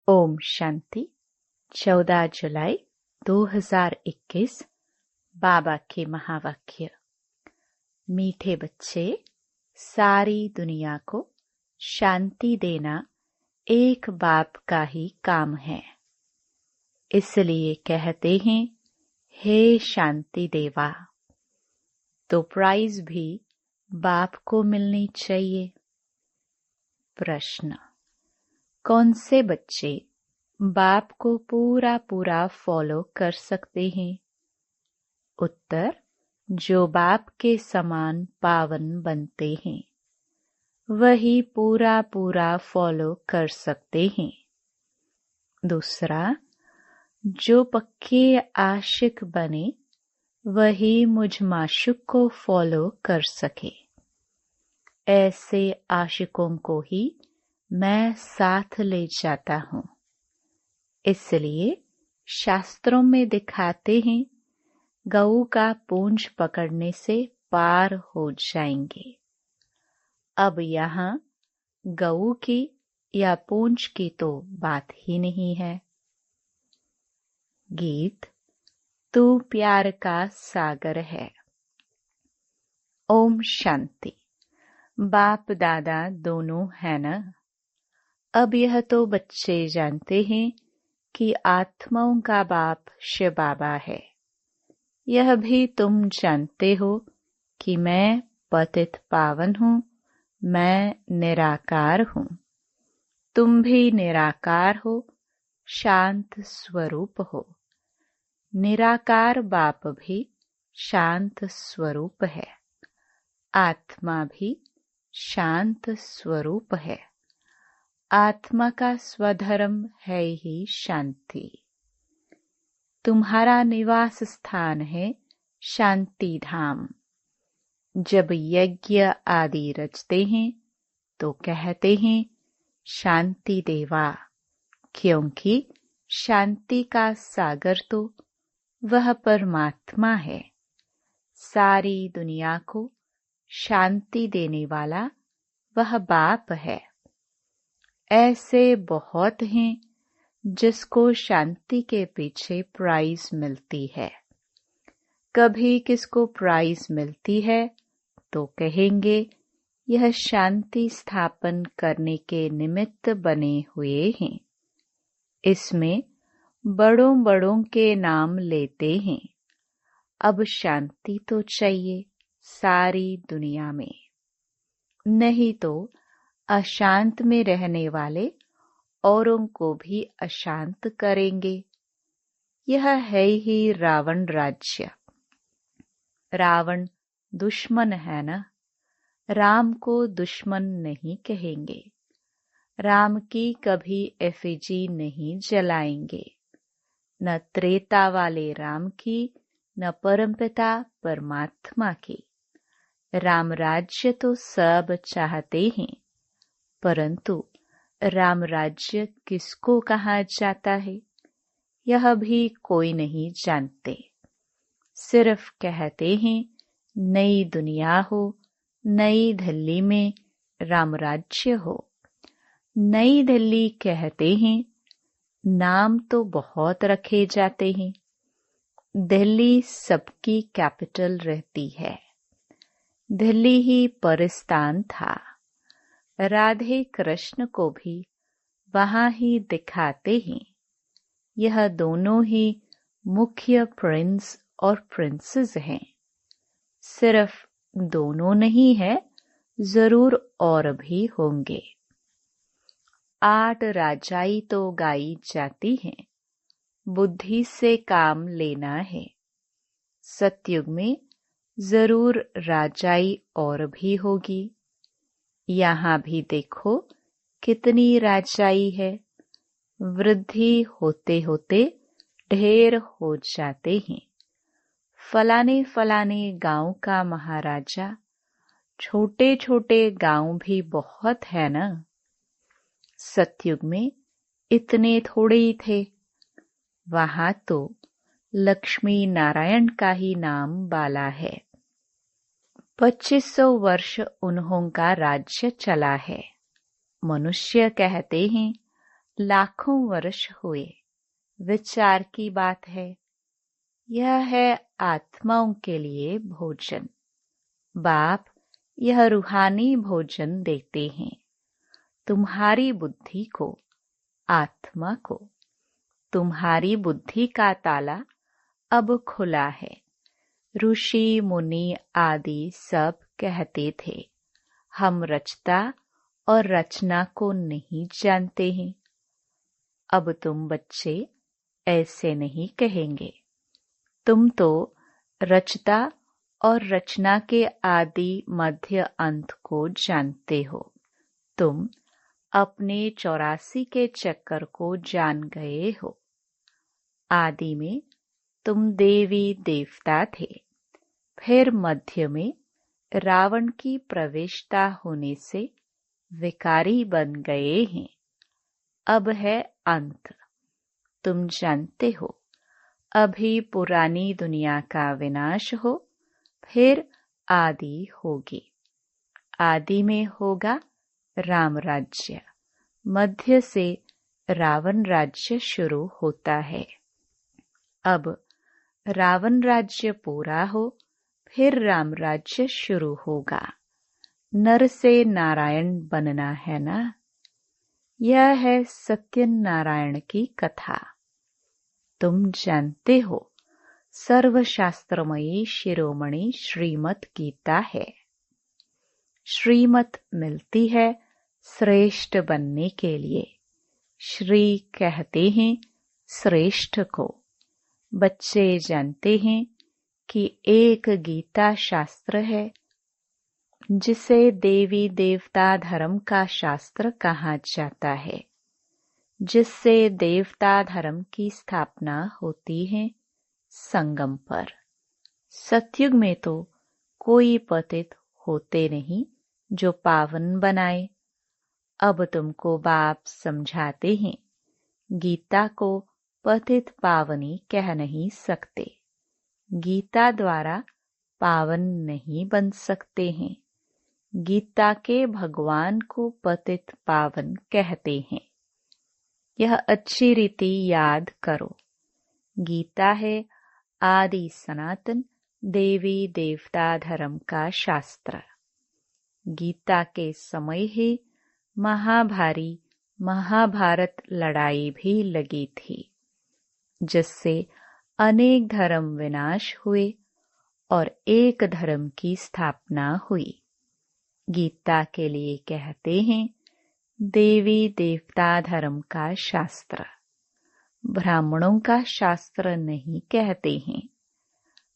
ओम शांति। 14 जुलाई 2021 बाबा के महावाक्य। मीठे बच्चे, सारी दुनिया को शांति देना एक बाप का ही काम है। इसलिए कहते हैं, हे शांति देवा। तो प्राइज भी बाप को मिलनी चाहिए। प्रश्न: कौन से बच्चे बाप को पूरा पूरा फॉलो कर सकते हैं? उत्तर: जो बाप के समान पावन बनते हैं, वही पूरा पूरा फॉलो कर सकते हैं। दूसरा, जो पक्के आशिक बने, वही मुझ माशूक को फॉलो कर सके। ऐसे आशिकों को ही मैं साथ ले जाता हूँ। इसलिए शास्त्रों में दिखाते हैं, गऊ का पूंछ पकड़ने से पार हो जाएंगे। अब यहाँ गऊ की या पूंछ की तो बात ही नहीं है। गीत: तू प्यार का सागर है। ओम शांति। बाप दादा दोनों है न? अब यह तो बच्चे जानते हैं कि आत्माओं का बाप शिव बाबा है। यह भी तुम जानते हो कि मैं पतित पावन हूँ, मैं निराकार हूँ। तुम भी निराकार हो, शांत स्वरूप हो। निराकार बाप भी शांत स्वरूप है, आत्मा भी शांत स्वरूप है। आत्मा का स्वधर्म है ही शांति। तुम्हारा निवास स्थान है शांति धाम। जब यज्ञ आदि रचते हैं तो कहते हैं, शांति देवा, क्योंकि शांति का सागर तो वह परमात्मा है। सारी दुनिया को शांति देने वाला वह बाप है। ऐसे बहुत हैं जिसको शांति के पीछे प्राइज मिलती है। कभी किसको प्राइज मिलती है तो कहेंगे, यह शांति स्थापन करने के निमित्त बने हुए हैं। इसमें बड़ों बड़ों के नाम लेते हैं। अब शांति तो चाहिए सारी दुनिया में, नहीं तो अशांत में रहने वाले औरों को भी अशांत करेंगे। यह है ही रावण राज्य। रावण दुश्मन है न? राम को दुश्मन नहीं कहेंगे। राम की कभी एफिजी नहीं जलाएंगे। न त्रेता वाले राम की, न परमपिता परमात्मा की। राम राज्य तो सब चाहते हैं, परंतु राम राज्य किसको कहा जाता है, यह भी कोई नहीं जानते। सिर्फ कहते हैं, नई दुनिया हो, नई दिल्ली में राम राज्य हो। नई दिल्ली कहते हैं, नाम तो बहुत रखे जाते हैं। दिल्ली सबकी कैपिटल रहती है। दिल्ली ही परिस्तान था। राधे कृष्ण को भी वहां ही दिखाते हैं। यह दोनों ही मुख्य प्रिंस और प्रिंसेस हैं। सिर्फ दोनों नहीं है, जरूर और भी होंगे। 8 राजाई तो गाई जाती हैं। बुद्धि से काम लेना है। सतयुग में जरूर राजाई और भी होगी। यहाँ भी देखो कितनी राजाई है। वृद्धि होते होते ढेर हो जाते हैं। फलाने फलाने गांव का महाराजा, छोटे छोटे गांव भी बहुत है न? सतयुग में इतने थोड़े ही थे। वहां तो लक्ष्मी नारायण का ही नाम बाला है। 2500 वर्ष उन्हों का राज्य चला है। मनुष्य कहते हैं, लाखों वर्ष हुए। विचार की बात है। यह है आत्माओं के लिए भोजन। बाप यह रूहानी भोजन देते हैं तुम्हारी बुद्धि को, आत्मा को। तुम्हारी बुद्धि का ताला अब खुला है। ऋषि मुनि आदि सब कहते थे हम रचता और रचना को नहीं जानते हैं। अब तुम बच्चे ऐसे नहीं कहेंगे। तुम तो रचता और रचना के आदि मध्य अंत को जानते हो। तुम अपने 84 के चक्कर को जान गए हो। आदि में तुम देवी देवता थे, फिर मध्य में रावण की प्रवेशता होने से विकारी बन गए हैं। अब है अंत। तुम जानते हो अभी पुरानी दुनिया का विनाश हो, फिर आदि होगी। आदि में होगा राम राज्य, मध्य से रावण राज्य शुरू होता है। अब रावण राज्य पूरा हो, फिर राम राज्य शुरू होगा। नर से नारायण बनना है ना। यह है सत्यनारायण की कथा। तुम जानते हो सर्वशास्त्रमयी शिरोमणि श्रीमद् गीता है। श्रीमत मिलती है श्रेष्ठ बनने के लिए। श्री कहते हैं श्रेष्ठ को। बच्चे जानते हैं कि एक गीता शास्त्र है जिसे देवी देवता धर्म का शास्त्र कहा जाता है, जिससे देवता धर्म की स्थापना होती है संगम पर। सतयुग में तो कोई पतित होते नहीं जो पावन बनाए। अब तुमको बाप समझाते हैं गीता को पतित पावनी कह नहीं सकते। गीता द्वारा पावन नहीं बन सकते हैं। गीता के भगवान को पतित पावन कहते हैं। यह अच्छी रीति याद करो। गीता है आदि सनातन देवी देवता धर्म का शास्त्र। गीता के समय ही महाभारी महाभारत लड़ाई भी लगी थी, जिससे अनेक धर्म विनाश हुए और एक धर्म की स्थापना हुई। गीता के लिए कहते हैं देवी देवता धर्म का शास्त्र। ब्राह्मणों का शास्त्र नहीं कहते हैं।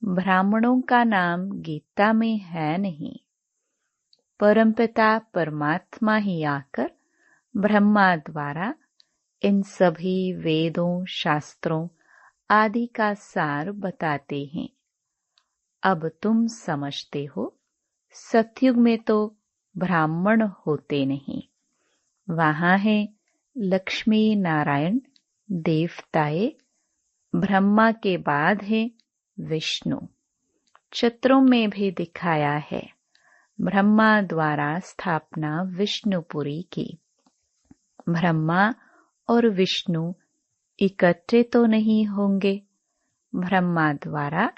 ब्राह्मणों का नाम गीता में है नहीं। परमपिता परमात्मा ही आकर ब्रह्मा द्वारा इन सभी वेदों शास्त्रों आदि का सार बताते हैं। अब तुम समझते हो सतयुग में तो ब्राह्मण होते नहीं। वहां है लक्ष्मी नारायण देवताए। ब्रह्मा के बाद है विष्णु। चित्रों में भी दिखाया है ब्रह्मा द्वारा स्थापना विष्णुपुरी की। ब्रह्मा और विष्णु इकट्ठे तो नहीं होंगे। ब्रह्मा द्वारा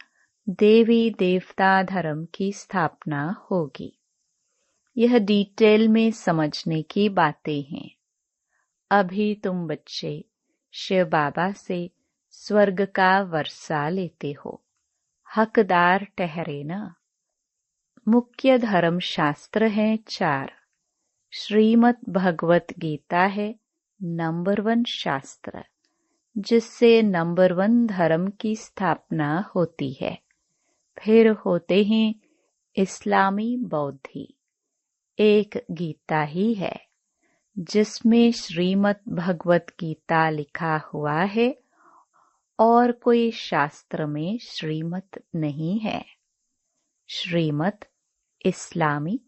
देवी देवता धर्म की स्थापना होगी। यह डिटेल में समझने की बातें हैं। अभी तुम बच्चे शिव बाबा से स्वर्ग का वर्षा लेते हो। हकदार ठहरे ना। मुख्य धर्म शास्त्र हैं 4। श्रीमद् भगवत गीता है नंबर 1 शास्त्र, जिससे नंबर 1 धर्म की स्थापना होती है। फिर होते हैं इस्लामी बौद्धि। एक गीता ही है जिसमें श्रीमद् भगवत गीता लिखा हुआ है और कोई शास्त्र में श्रीमत नहीं है। श्रीमत इस्लामी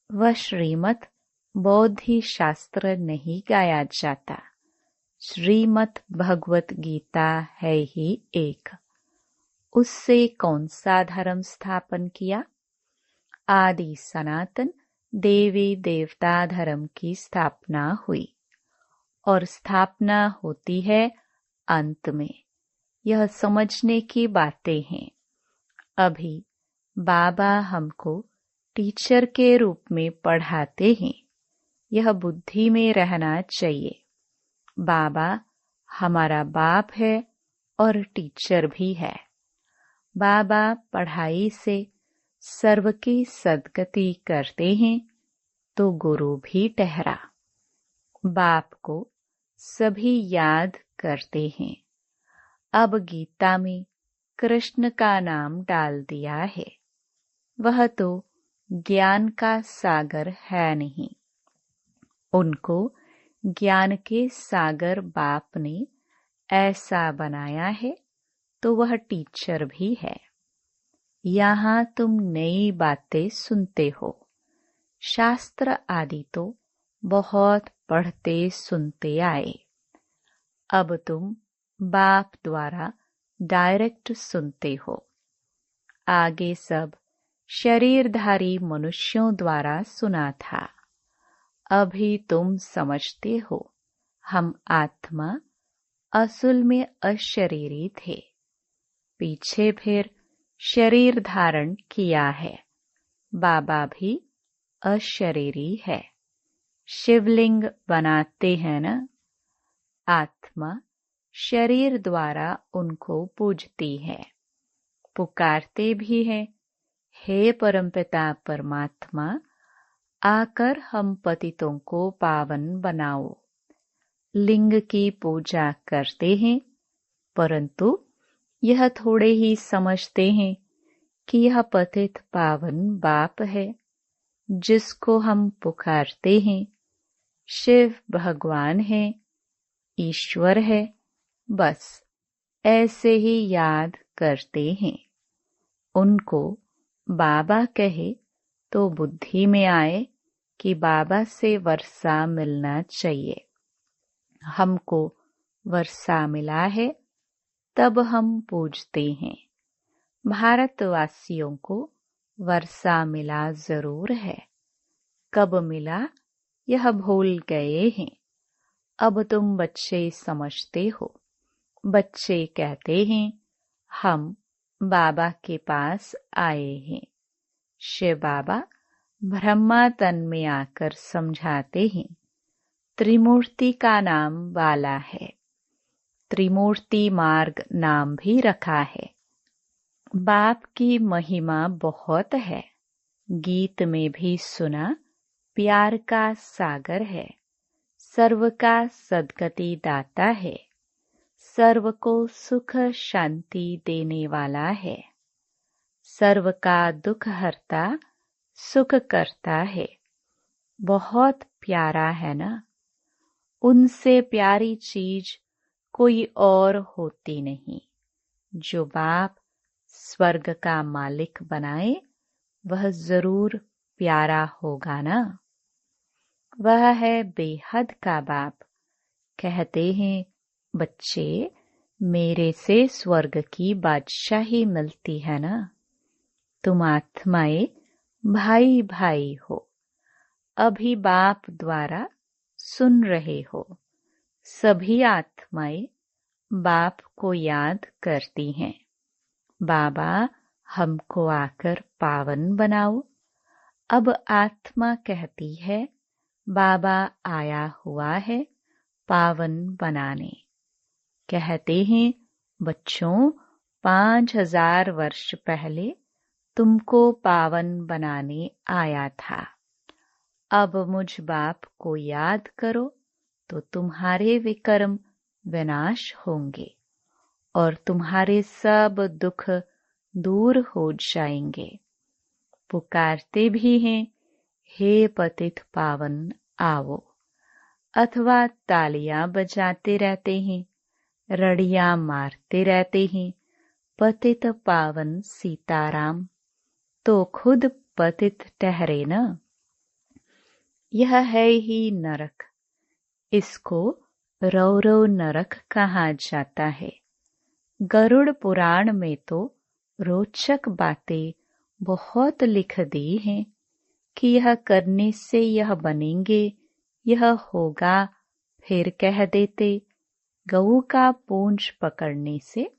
व श्रीमत बौद्धि शास्त्र नहीं गाया जाता। श्रीमद् भगवत गीता है ही एक। उससे कौन सा धर्म स्थापन किया? आदि सनातन देवी देवता धर्म की स्थापना हुई और स्थापना होती है अंत में। यह समझने की बातें हैं। अभी बाबा हमको टीचर के रूप में पढ़ाते हैं। यह बुद्धि में रहना चाहिए। बाबा हमारा बाप है और टीचर भी है। बाबा पढ़ाई से सर्व की सद्गति करते हैं तो गुरु भी ठहरा। बाप को सभी याद करते हैं। अब गीता में कृष्ण का नाम डाल दिया है। वह तो ज्ञान का सागर है नहीं। उनको ज्ञान के सागर बाप ने ऐसा बनाया है तो वह टीचर भी है। यहाँ तुम नई बातें सुनते हो। शास्त्र आदि तो बहुत पढ़ते सुनते आए। अब तुम बाप द्वारा डायरेक्ट सुनते हो। आगे सब शरीरधारी मनुष्यों द्वारा सुना था। अभी तुम समझते हो हम आत्मा असल में अशरीरी थे। पीछे फिर शरीर धारण किया है। बाबा भी अशरीरी है। शिवलिंग बनाते हैं न। आत्मा शरीर द्वारा उनको पूजती है। पुकारते भी है, हे परमपिता परमात्मा, आकर हम पतितों को पावन बनाओ। लिंग की पूजा करते हैं, परंतु यह थोड़े ही समझते हैं कि यह पतित पावन बाप है जिसको हम पुकारते हैं। शिव भगवान है, ईश्वर है, बस ऐसे ही याद करते हैं। उनको बाबा कहे तो बुद्धि में आए कि बाबा से वर्षा मिलना चाहिए। हमको वर्षा मिला है तब हम पूजते हैं। भारतवासियों को वर्षा मिला जरूर है। कब मिला यह भूल गए हैं। अब तुम बच्चे समझते हो। बच्चे कहते हैं हम बाबा के पास आए हैं। शिव बाबा ब्रह्मा तन में आकर समझाते हैं त्रिमूर्ति का नाम वाला है। त्रिमूर्ति मार्ग नाम भी रखा है। बाप की महिमा बहुत है। गीत में भी सुना, प्यार का सागर है। सर्व का सद्गति दाता है। सर्व को सुख शांति देने वाला है। सर्व का दुख हरता सुख करता है। बहुत प्यारा है ना। उनसे प्यारी चीज कोई और होती नहीं। जो बाप स्वर्ग का मालिक बनाए वह जरूर प्यारा होगा ना। वह है बेहद का बाप। कहते हैं बच्चे मेरे से स्वर्ग की बादशाही मिलती है ना। तुम आत्माएं भाई भाई हो। अभी बाप द्वारा सुन रहे हो। सभी आत्माएं बाप को याद करती हैं। बाबा हमको आकर पावन बनाओ। अब आत्मा कहती है बाबा आया हुआ है पावन बनाने। कहते हैं बच्चों 5000 वर्ष पहले तुमको पावन बनाने आया था। अब मुझ बाप को याद करो तो तुम्हारे विकर्म विनाश होंगे और तुम्हारे सब दुख दूर हो जाएंगे। पुकारते भी हैं हे पतित पावन आओ, अथवा तालियां बजाते रहते हैं, रड़ियां मारते रहते हैं पतित पावन सीताराम, तो खुद पतित ठहरे न। यह है ही नरक। इसको रौरव नरक कहा जाता है। गरुड़ पुराण में तो रोचक बातें बहुत लिख दी हैं कि यह करने से यह बनेंगे, यह होगा, फिर कह देते, गऊ का पूंछ पकड़ने से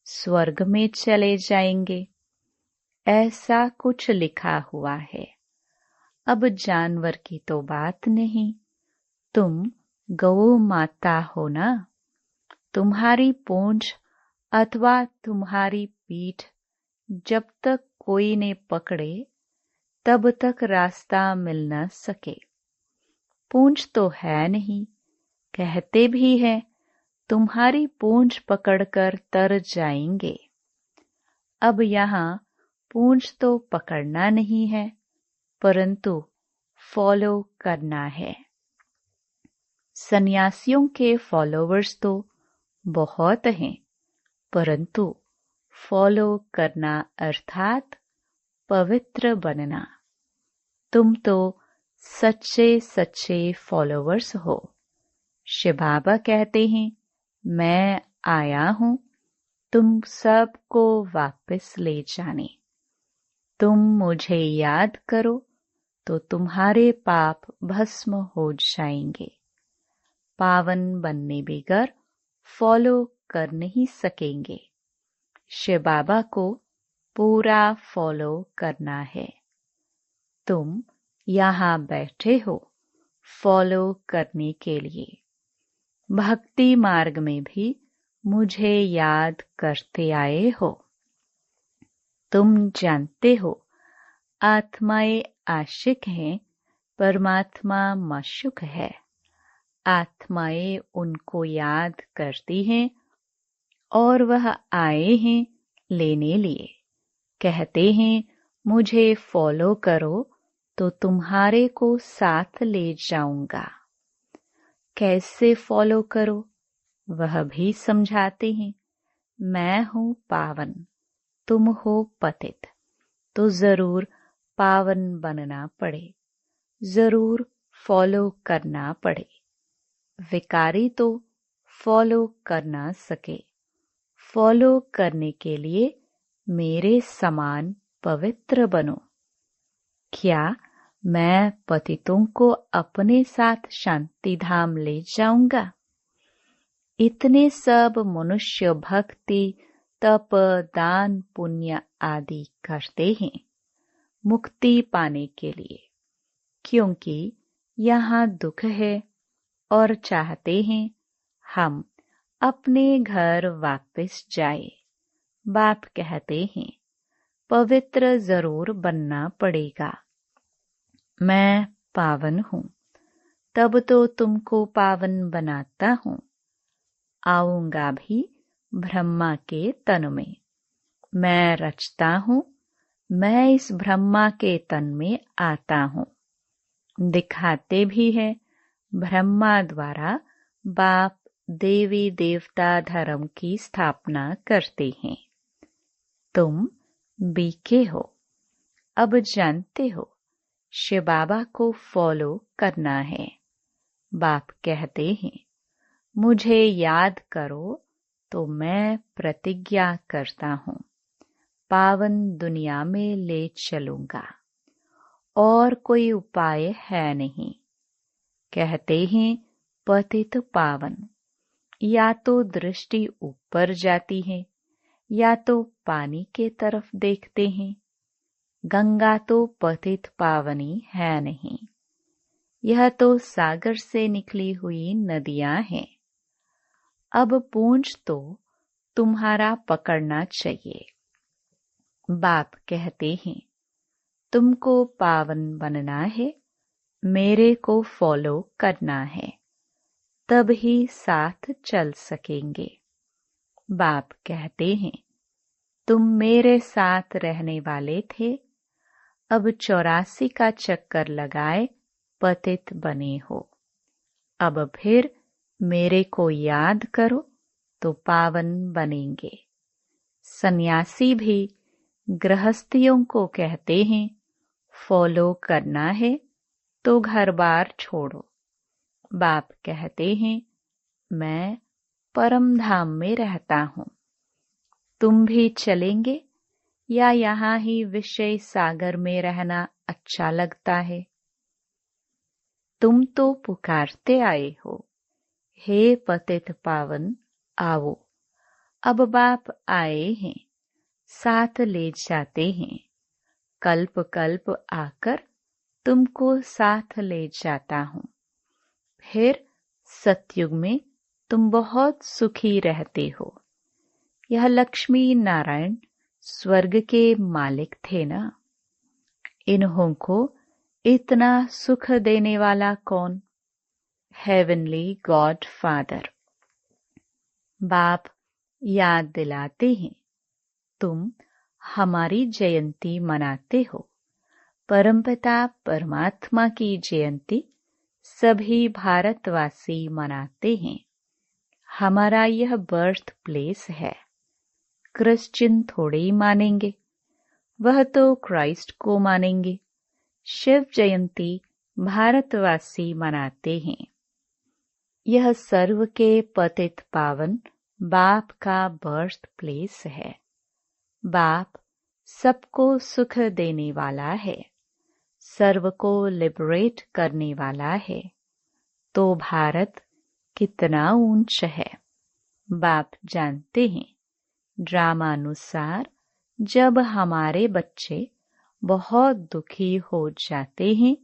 स्वर्ग में चले जाएंगे। ऐसा कुछ लिखा हुआ है। अब जानवर की तो बात नहीं, तुम गौ माता हो ना। तुम्हारी पूंछ अथवा तुम्हारी पीठ जब तक कोई ने पकड़े तब तक रास्ता मिल न सके। पूंछ तो है नहीं, कहते भी हैं तुम्हारी पूंछ पकड़कर तर जाएंगे। अब यहाँ पूंछ तो पकड़ना नहीं है, परंतु फॉलो करना है। सन्यासियों के फॉलोवर्स तो बहुत हैं, परंतु फॉलो करना अर्थात पवित्र बनना। तुम तो सच्चे सच्चे फॉलोवर्स हो। शिव बाबा कहते हैं, मैं आया हूँ तुम सबको वापस ले जाने। तुम मुझे याद करो तो तुम्हारे पाप भस्म हो जाएंगे। पावन बनने बगैर फॉलो कर नहीं सकेंगे। शिव बाबा को पूरा फॉलो करना है। तुम यहाँ बैठे हो फॉलो करने के लिए। भक्ति मार्ग में भी मुझे याद करते आए हो। तुम जानते हो आत्माएं आशिक हैं, परमात्मा माशूक है। आत्माएं उनको याद करती हैं और वह आए हैं लेने लिए। कहते हैं मुझे फॉलो करो तो तुम्हारे को साथ ले जाऊंगा। कैसे फॉलो करो वह भी समझाते हैं। मैं हूँ पावन, तुम हो पतित, तो जरूर पावन बनना पड़े, जरूर फॉलो करना पड़े। विकारी तो फॉलो कर ना सके। फॉलो करने के लिए मेरे समान पवित्र बनो। क्या मैं पतितों को अपने साथ शांति धाम ले जाऊंगा? इतने सब मनुष्य भक्ति तप दान पुण्य आदि करते हैं मुक्ति पाने के लिए, क्योंकि यहाँ दुख है और चाहते हैं हम अपने घर वापस जाए। बाप कहते हैं पवित्र जरूर बनना पड़ेगा। मैं पावन हूँ, तब तो तुमको पावन बनाता हूँ। आऊंगा भी ब्रह्मा के तन में। मैं रचता हूँ, मैं इस ब्रह्मा के तन में आता हूँ। दिखाते भी है ब्रह्मा द्वारा बाप देवी देवता धर्म की स्थापना करते हैं। तुम बीके हो, अब जानते हो शिव बाबा को फॉलो करना है। बाप कहते हैं मुझे याद करो तो मैं प्रतिज्ञा करता हूँ पावन दुनिया में ले चलूंगा। और कोई उपाय है नहीं। कहते हैं पतित पावन, या तो दृष्टि ऊपर जाती है या तो पानी के तरफ देखते हैं। गंगा तो पतित पावनी है नहीं, यह तो सागर से निकली हुई नदियां हैं। अब पूंछ तो तुम्हारा पकड़ना चाहिए। बाप कहते हैं तुमको पावन बनना है, मेरे को फॉलो करना है, तब ही साथ चल सकेंगे। बाप कहते हैं तुम मेरे साथ रहने वाले थे, अब 84 का चक्कर लगाए पतित बने हो। अब फिर मेरे को याद करो तो पावन बनेंगे। सन्यासी भी गृहस्थियों को कहते हैं फॉलो करना है तो घर बार छोड़ो। बाप कहते हैं मैं परम धाम में रहता हूँ। तुम भी चलेंगे या यहाँ ही विषय सागर में रहना अच्छा लगता है? तुम तो पुकारते आए हो, हे पतित पावन आओ। अब बाप आए हैं, साथ ले जाते हैं। कल्प कल्प आकर तुमको साथ ले जाता हूँ। फिर सतयुग में तुम बहुत सुखी रहते हो। यह लक्ष्मी नारायण स्वर्ग के मालिक थे ना। इन्हों को इतना सुख देने वाला कौन? Heavenly God father. बाप याद दिलाते हैं, तुम हमारी जयंती मनाते हो। परमपिता परमात्मा की जयंती सभी भारतवासी मनाते हैं। हमारा यह बर्थ प्लेस है। क्रिश्चियन थोड़े ही मानेंगे, वह तो क्राइस्ट को मानेंगे। शिव जयंती भारतवासी मनाते हैं। यह सर्व के पतित पावन बाप का बर्थ प्लेस है। बाप सबको सुख देने वाला है, सर्व को लिबरेट करने वाला है। तो भारत कितना ऊंच है। बाप जानते हैं, ड्रामानुसार जब हमारे बच्चे बहुत दुखी हो जाते हैं,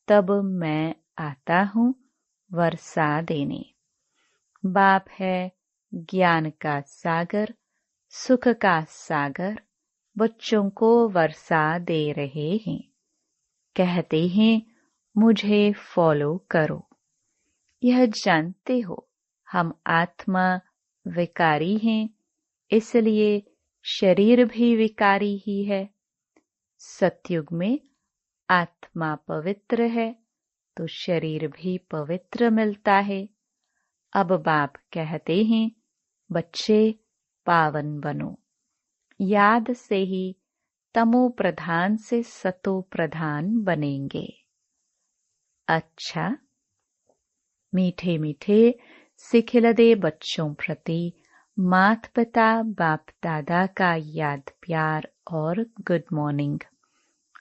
तब मैं आता हूँ वर्षा देने। बाप है ज्ञान का सागर, सुख का सागर, बच्चों को वर्षा दे रहे हैं। कहते हैं मुझे फॉलो करो। यह जानते हो हम आत्मा विकारी हैं, इसलिए शरीर भी विकारी ही है। सतयुग में आत्मा पवित्र है तो शरीर भी पवित्र मिलता है। अब बाप कहते हैं बच्चे पावन बनो। याद से ही तमो प्रधान से सतो प्रधान बनेंगे। अच्छा, मीठे मीठे सिखिलदे बच्चों प्रति माता पिता बाप दादा का याद प्यार और गुड मॉर्निंग।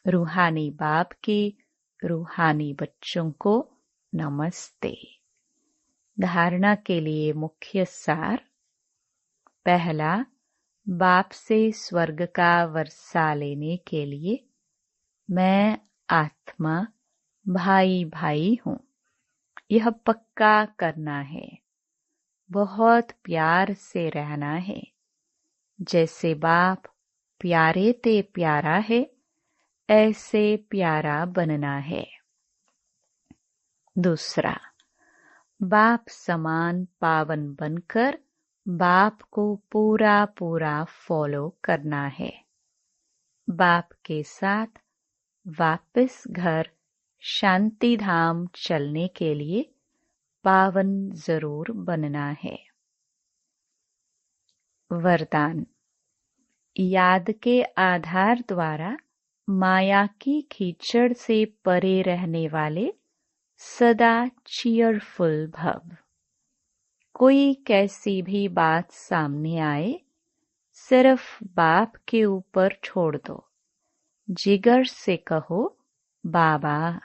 रूहानी बाप के रूहानी बच्चों को नमस्ते। धारणा के लिए मुख्य सार। पहला, बाप से स्वर्ग का वर्षा लेने के लिए मैं आत्मा भाई भाई हूँ, यह पक्का करना है। बहुत प्यार से रहना है। जैसे बाप प्यारे ते प्यारा है, ऐसे प्यारा बनना है। दूसरा, बाप समान पावन बनकर बाप को पूरा पूरा फॉलो करना है। बाप के साथ वापस घर शांति धाम चलने के लिए पावन जरूर बनना है। वरदान। याद के आधार द्वारा माया की कीचड़ से परे रहने वाले सदा चीयरफुल भव। कोई कैसी भी बात सामने आए, सिर्फ बाप के ऊपर छोड़ दो। जिगर से कहो बाबा,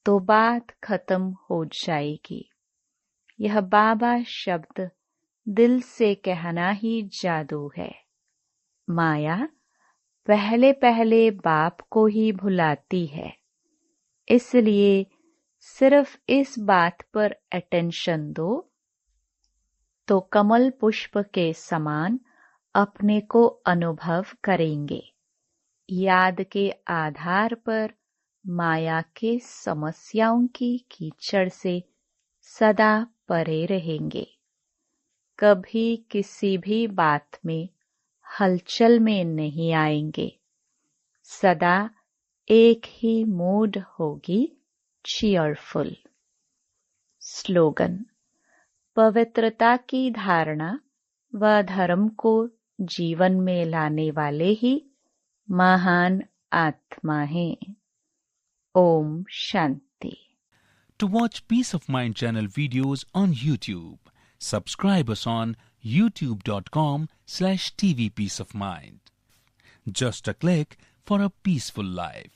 तो बात खत्म हो जाएगी। यह बाबा शब्द दिल से कहना ही जादू है। माया पहले पहले बाप को ही भुलाती है, इसलिए सिर्फ इस बात पर अटेंशन दो तो कमल पुष्प के समान अपने को अनुभव करेंगे। याद के आधार पर माया के समस्याओं की कीचड़ से सदा परे रहेंगे। कभी किसी भी बात में हलचल में नहीं आएंगे। सदा एक ही मूड होगी, चीयरफुल। स्लोगन। पवित्रता की धारणा व धर्म को जीवन में लाने वाले ही महान आत्मा हैं। Om Shanti. To watch Peace of Mind channel videos on YouTube, subscribe us on youtube.com/tvpeaceofmind. Just a click for a peaceful life.